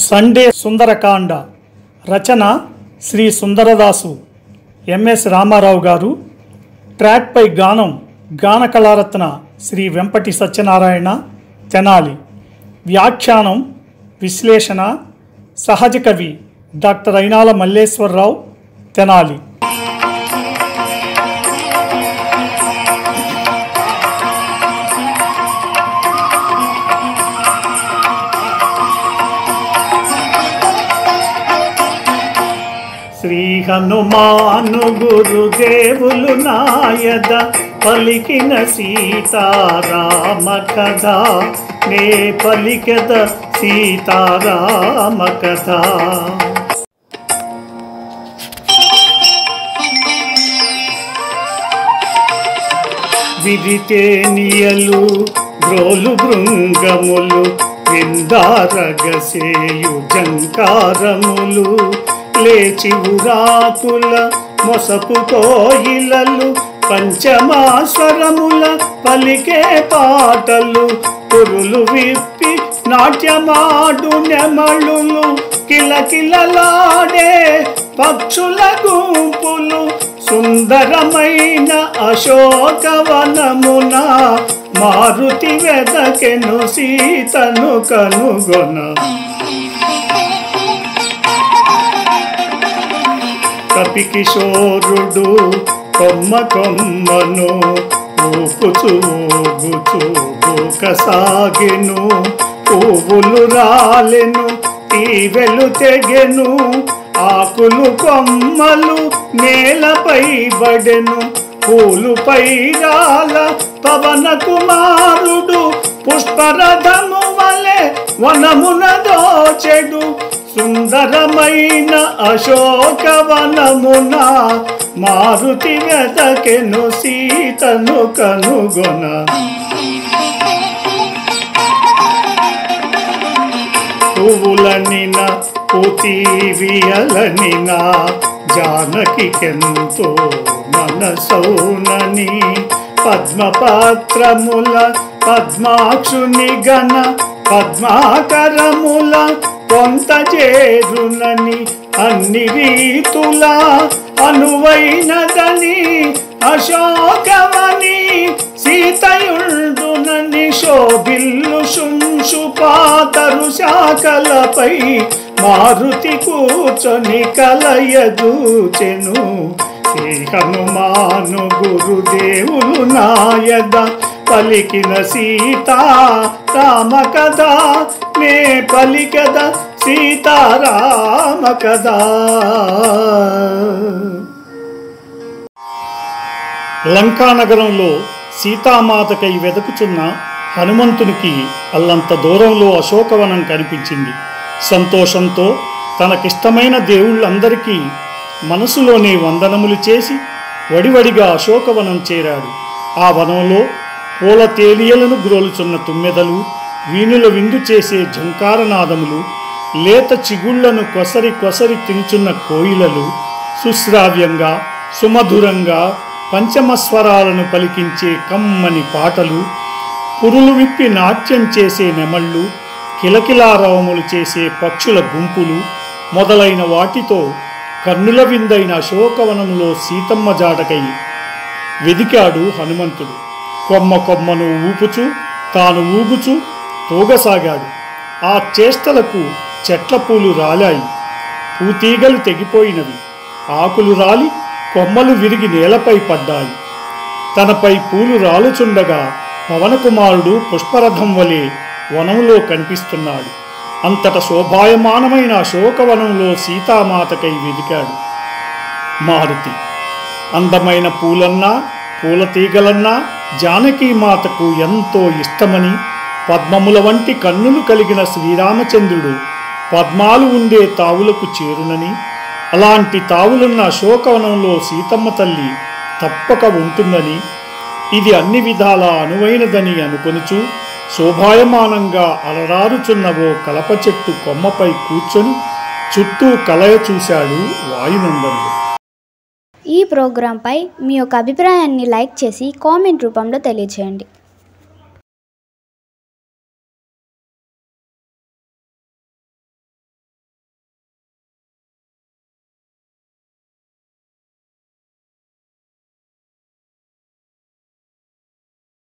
Sunday Sundarakanda రచన Shri సుందరదాసు MS Ramarao గారు. ట్రాక్పై గానం గాన కళారత్న శ్రీ వెంపటి సత్యనారాయణ తెనాలి. వ్యాఖ్యానం విశ్లేషణ సహజ కవి డాక్టర్ అయినాల మల్లేశ్వరరావు తెనాలి. శ్రీ హనుమాను గురుదేవులు నాయద పలికిన సీతారామ కథ, నే పలికద సీతారామ కథ. విరితేనియలు గ్రోలు బృంగములు విందారగసేయు జంకారములు, లేచి ఉరాకుల మొసపు కోయిలలు పంచమాస్వరముల పలికే పాటలు, పురులు విప్పి నాట్యమాడు నెమళులు, కిలకిలలాడే పక్షుల గుంపులు, సుందరమైన అశోకవనమున మారుతి వెదకెను సీతను కనుగొన. కపికిశోరుడు కొమ్మ కొమ్మను ఊపుచూ ఊగుచూ ఊకసాగెను, పువ్వులు రాలెను తీవెలు తెగెను, ఆకులు కొమ్మలు నేలపై బడెను, పూలుపై రాల పవన కుమారుడు పుష్పరథము వలె వనమున దోచెడు, సుందరమైన అశోకవనమున మారుతి వెదకెను సీతను కనుగొన. పువ్వులనిన పుతీవియలనిన జానకికెంతో మనసౌనని, పద్మపత్రముల పద్మాక్షుని గణ పద్మాకరముల కొంత చేరునని, అన్ని రీతుల అనువైనదని అశోకవని సీతయుండునని, శోభిల్లు శుంశుపాతరు శాఖలపై మారుతి కూర్చొని కలయదూచెను. శ్రీ హనుమాను గురుదేవులు నాయద పలికిన సీతారామ కథ, నే పలికద సీతారామ కథ. లంకానగరంలో సీతామాతకై వెతుకుచున్న హనుమంతునికి అల్లంత దూరంలో అశోకవనం కనిపించింది. సంతోషంతో తనకిష్టమైన దేవుళ్ళందరికీ మనసులోనే వందనములు చేసి వడివడిగా అశోకవనం చేరాడు. ఆ వనంలో పూల తేలియలను గ్రోలుచున్న తుమ్మెదలు, వీణుల విందు చేసే ఝంకారనాదములు, లేత చిగుళ్లను కొసరి కొసరి తినుచున్న కోయిలలు, సుశ్రావ్యంగా సుమధురంగా పంచమస్వరాలను పలికించే కమ్మని పాటలు, పురులు విప్పి నాట్యం చేసే నెమళ్ళు, కిలకిలారవములు చేసే పక్షుల గుంపులు మొదలైన వాటితో కన్నుల విందైన అశోకవనంలో సీతమ్మ జాటకై వెదికాడు హనుమంతుడు. కొమ్మ కొమ్మను ఊపుచూ తాను ఊగుచూ తూగసాగాడు. ఆ చేష్టలకు చెట్ల పూలు రాలాయి, పూతీగలు తెగిపోయినవి, ఆకులు రాలి కొమ్మలు విరిగి నేలపై పడ్డాయి. తనపై పూలు రాలుచుండగా పవనకుమారుడు పుష్పరథం వలె వనంలో కనిపిస్తున్నాడు. అంతట శోభాయమానమైన అశోకవనంలో సీతామాతకై వెదికాడు మారుతి. అందమైన పూలన్నా పూల తీగలన్నా జానకీమాతకు ఎంతో ఇష్టమని, పద్మముల వంటి కన్నులు కలిగిన శ్రీరామచంద్రుడు పద్మాలు ఉండే తావులకు చేరునని, అలాంటి తావులున్న అశోకవనంలో సీతమ్మ తల్లి తప్పక ఉంటుందని, ఇది అన్ని విధాలా అనువైనదని అనుకొనుచు శోభాయమానంగా అలరారుచున్న ఓ కలప చెట్టు కొమ్మపై కూర్చొని చుట్టూ కలయ చూశాడు వాయునందనుడు. ఈ ప్రోగ్రాంపై మీ యొక్క అభిప్రాయాన్ని లైక్ చేసి కామెంట్ రూపంలో తెలియజేయండి.